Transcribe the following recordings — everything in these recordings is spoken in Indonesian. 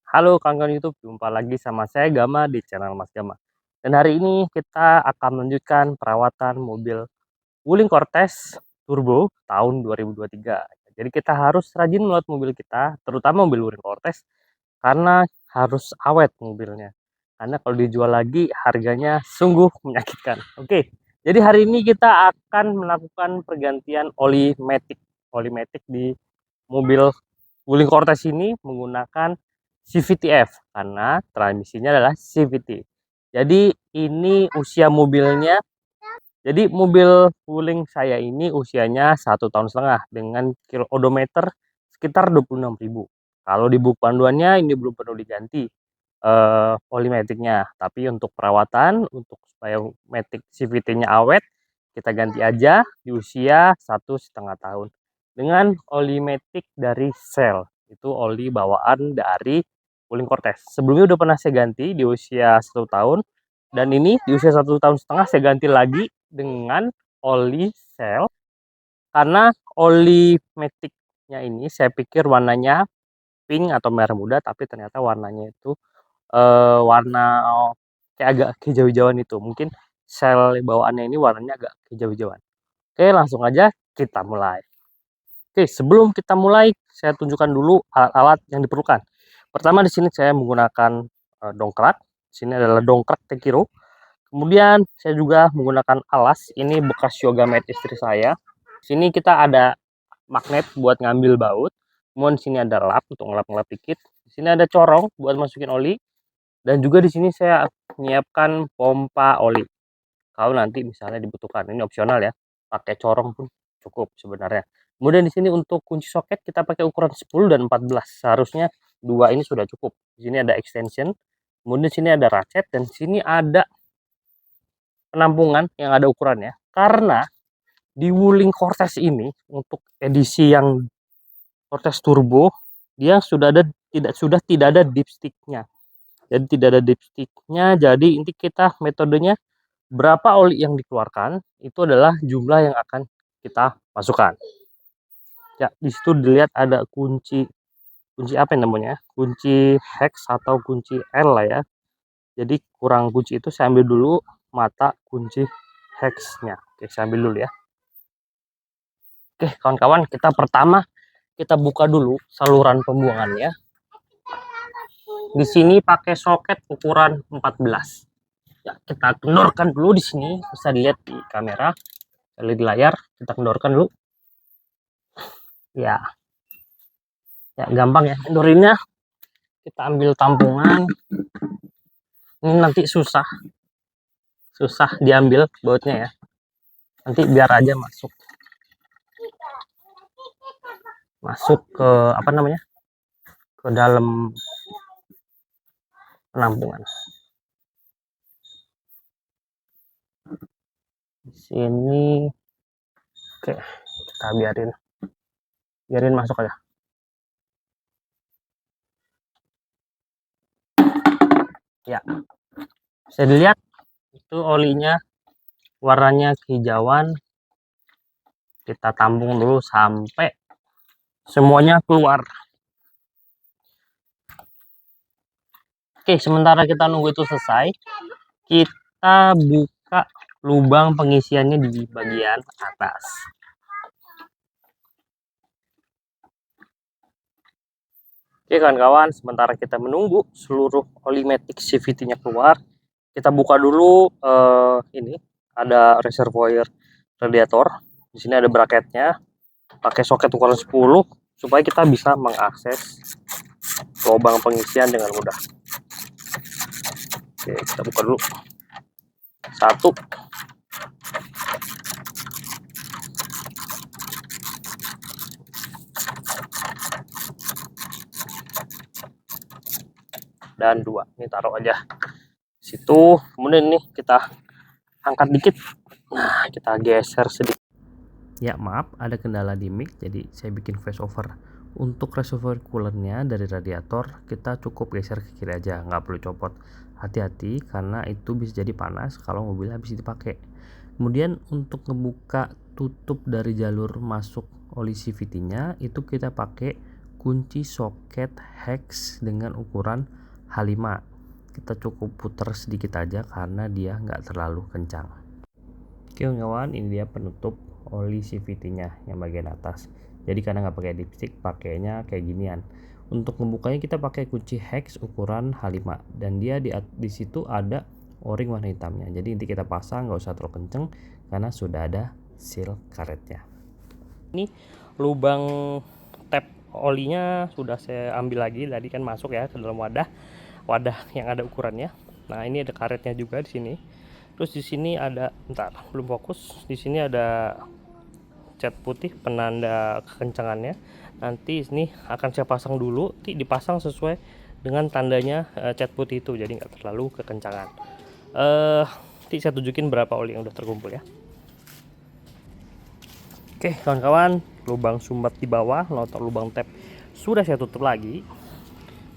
Halo kawan-kawan YouTube, jumpa lagi sama saya Gama di channel Mas Gama. Dan hari ini kita akan melanjutkan perawatan mobil Wuling Cortez Turbo tahun 2023. Jadi kita harus rajin merawat mobil kita, terutama mobil Wuling Cortez, karena harus awet mobilnya. Karena kalau dijual lagi harganya sungguh menyakitkan. Oke, jadi hari ini kita akan melakukan pergantian oli matic di mobil Wuling Cortez ini menggunakan CVT-F karena transmisinya adalah CVT. Jadi ini usia mobilnya. Jadi mobil Wuling saya ini usianya 1,5 tahun dengan odometer sekitar 26.000. Kalau di buku panduannya ini belum perlu diganti oli maticnya, tapi untuk perawatan untuk supaya matic CVT-nya awet kita ganti aja di usia 1,5 tahun dengan oli matic dari Shell. Itu oli bawaan dari Wuling Cortez. Sebelumnya udah pernah saya ganti di usia 1 tahun, dan ini di usia 1,5 tahun saya ganti lagi dengan oli Shell karena oli maticnya ini saya pikir warnanya pink atau merah muda, tapi ternyata warnanya itu warna kayak agak hijau-hijauan. Itu mungkin Shell bawaannya ini warnanya agak hijau-hijauan. Oke, langsung aja kita mulai. Oke, sebelum kita mulai saya tunjukkan dulu alat-alat yang diperlukan. Pertama di sini saya menggunakan dongkrak. Di sini adalah dongkrak Tekiro. Kemudian saya juga menggunakan alas. Ini bekas yoga mat istri saya. Di sini kita ada magnet buat ngambil baut. Kemudian di sini ada lap untuk ngelap-ngelap dikit. Di sini ada corong buat masukin oli. Dan juga di sini saya menyiapkan pompa oli. Kalau nanti misalnya dibutuhkan, ini opsional ya. Pakai corong pun cukup sebenarnya. Kemudian di sini untuk kunci soket kita pakai ukuran 10 dan 14. Seharusnya dua ini sudah cukup. Di sini ada extension. Kemudian di sini ada ratchet dan di sini ada penampungan yang ada ukurannya. Karena di Wuling Cortez ini untuk edisi yang Cortez Turbo dia sudah tidak ada dipsticknya. Jadi tidak ada dipsticknya. Jadi inti kita metodenya berapa oli yang dikeluarkan itu adalah jumlah yang akan kita masukkan. Ya, di situ dilihat ada kunci apa yang namanya? Kunci hex atau kunci L lah ya. Jadi kurang kunci itu saya ambil dulu mata kunci hexnya. Oke, saya ambil dulu ya. Oke, kawan-kawan, kita buka dulu saluran pembuangannya. Di sini pakai soket ukuran 14. Ya, kita kendorkan dulu di sini, bisa dilihat di kamera, di layar, kita kendorkan dulu. Ya, gampang ya kendorinnya. Kita ambil tampungan. Ini nanti susah diambil bautnya ya. Nanti biar aja masuk ke apa namanya? Ke dalam penampungan. Di sini oke, kita biarin masuk aja. Ya, bisa dilihat itu olinya warnanya kehijauan. Kita tampung dulu sampai semuanya keluar. Oke, sementara kita nunggu itu selesai, kita buka lubang pengisiannya di bagian atas. Oke kawan-kawan, sementara kita menunggu seluruh oli matic CVT-nya keluar, kita buka dulu ini ada reservoir radiator. Di sini ada bracketnya, pakai soket ukuran 10 supaya kita bisa mengakses lubang pengisian dengan mudah. Oke, kita buka dulu. Satu. Dan 2. Ini taruh aja situ. Kemudian ini kita angkat dikit. Nah, kita geser sedikit. Ya maaf, ada kendala di mic, jadi saya bikin voice over. Untuk reservoir coolernya dari radiator kita cukup geser ke kiri aja, nggak perlu copot. Hati-hati karena itu bisa jadi panas kalau mobil habis dipakai. Kemudian untuk ngebuka tutup dari jalur masuk oli CVT nya itu kita pakai kunci soket hex dengan ukuran H5. Kita cukup putar sedikit aja karena dia nggak terlalu kencang. Oke kawan, ini dia penutup oli CVT-nya yang bagian atas. Jadi karena nggak pakai dipstick, pakainya kayak ginian. Untuk membukanya kita pakai kunci hex ukuran H5 dan dia di situ ada o-ring warna hitamnya. Jadi nanti kita pasang nggak usah terlalu kenceng karena sudah ada seal karetnya. Ini lubang tap olinya sudah saya ambil lagi, tadi kan masuk ya ke dalam wadah yang ada ukurannya. Nah ini ada karetnya juga di sini. Terus di sini ada, belum fokus. Di sini ada cat putih penanda kekencangannya. Nanti ini akan saya pasang dulu, dipasang sesuai dengan tandanya cat putih itu, jadi nggak terlalu kekencangan. Nanti saya tunjukin berapa oli yang udah terkumpul ya. Oke kawan-kawan, lubang sumbat di bawah atau lubang tap sudah saya tutup lagi,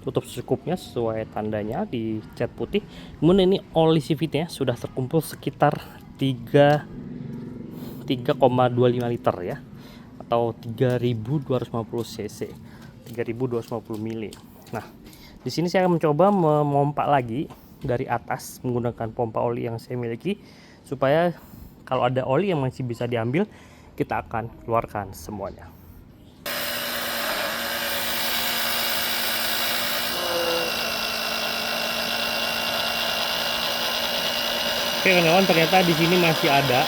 tutup secukupnya sesuai tandanya di cat putih. Kemudian ini oli CVT-nya sudah terkumpul sekitar 3,25 liter ya, atau 3250 cc, 3250 mili. Nah di sini saya akan mencoba memompa lagi dari atas menggunakan pompa oli yang saya miliki, supaya kalau ada oli yang masih bisa diambil, kita akan keluarkan semuanya. Oke kawan-kawan, ternyata di sini masih ada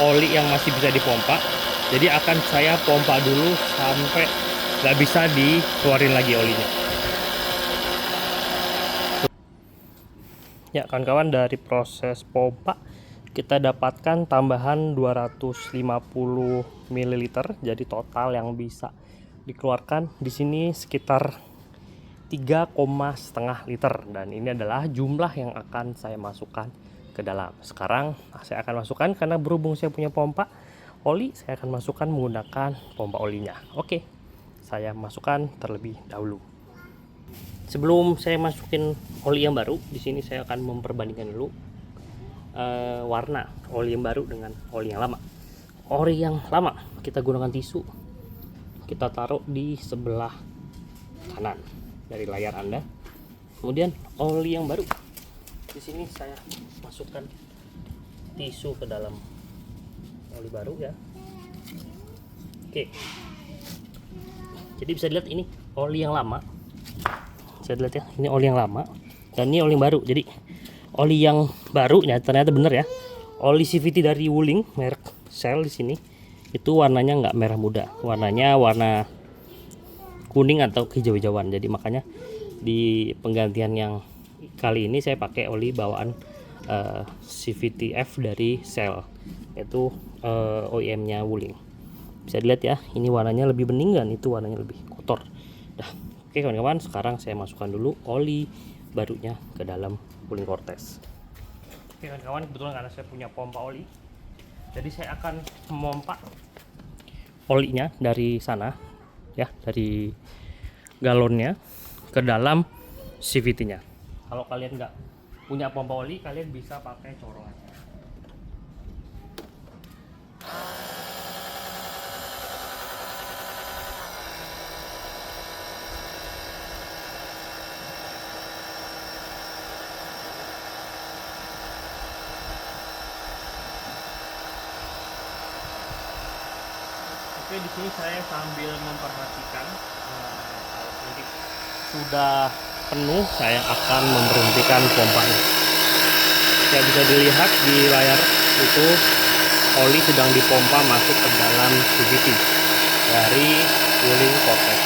oli yang masih bisa dipompa. Jadi akan saya pompa dulu sampai nggak bisa dikeluarin lagi olinya. Ya kawan-kawan, dari proses pompa kita dapatkan tambahan 250 ml, jadi total yang bisa dikeluarkan di sini sekitar 3,5 liter, dan ini adalah jumlah yang akan saya masukkan ke dalam. Sekarang saya akan masukkan, karena berhubung saya punya pompa oli, saya akan masukkan menggunakan pompa olinya. Oke, saya masukkan terlebih dahulu. Sebelum saya masukin oli yang baru, di sini saya akan memperbandingkan dulu warna oli yang baru dengan oli yang lama. Oli yang lama kita gunakan tisu, kita taruh di sebelah kanan dari layar Anda. Kemudian oli yang baru, di sini saya masukkan tisu ke dalam oli baru ya. Oke, jadi bisa dilihat ini oli yang lama, bisa dilihat ya, ini oli yang lama dan ini oli yang baru. Jadi oli yang baru ya ternyata bener ya, oli CVT dari Wuling merek Shell di sini itu warnanya nggak merah muda, warnanya warna kuning atau hijau-hijauan. Jadi makanya di penggantian yang kali ini saya pakai oli bawaan CVT F dari Shell, yaitu OEM-nya Wuling. Bisa dilihat ya, ini warnanya lebih bening dan itu warnanya lebih kotor. Nah, oke kawan-kawan, sekarang saya masukkan dulu oli barunya ke dalam Wuling Cortez. Oke kawan-kawan, kebetulan karena saya punya pompa oli, jadi saya akan memompa olinya dari sana ya, dari galonnya ke dalam CVT-nya. Kalau kalian nggak punya pompa oli, kalian bisa pakai corolan. Oke, di sini saya sambil memperhatikan kalau ini sudah penuh, saya akan memberhentikan pompanya. Ya, bisa dilihat di layar itu oli sedang dipompa masuk ke dalam CVT dari Wuling Cortez.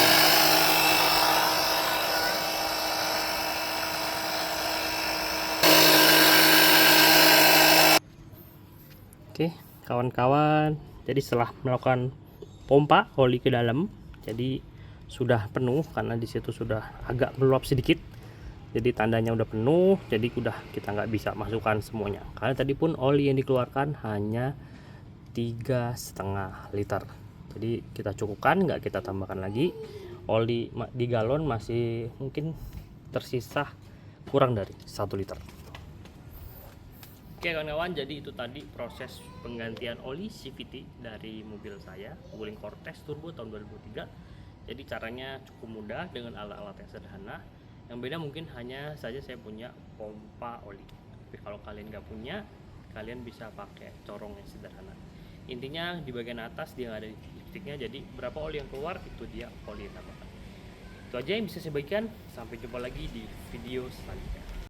Oke kawan-kawan, jadi setelah melakukan pompa oli ke dalam, jadi sudah penuh karena di situ sudah agak meluap sedikit, jadi tandanya udah penuh. Jadi udah, kita nggak bisa masukkan semuanya karena tadi pun oli yang dikeluarkan hanya 3,5 liter. Jadi kita cukupkan, nggak kita tambahkan lagi. Oli di galon masih mungkin tersisa kurang dari 1 liter. Oke kawan-kawan, jadi itu tadi proses penggantian oli CVT dari mobil saya, Wuling Cortez Turbo tahun 2003, Jadi caranya cukup mudah dengan alat-alat yang sederhana. Yang beda mungkin hanya saja saya punya pompa oli. Tapi kalau kalian nggak punya, kalian bisa pakai corong yang sederhana. Intinya di bagian atas dia nggak ada lipstiknya, jadi berapa oli yang keluar itu dia oli yang tambahkan. Itu aja yang bisa saya bagikan. Sampai jumpa lagi di video selanjutnya.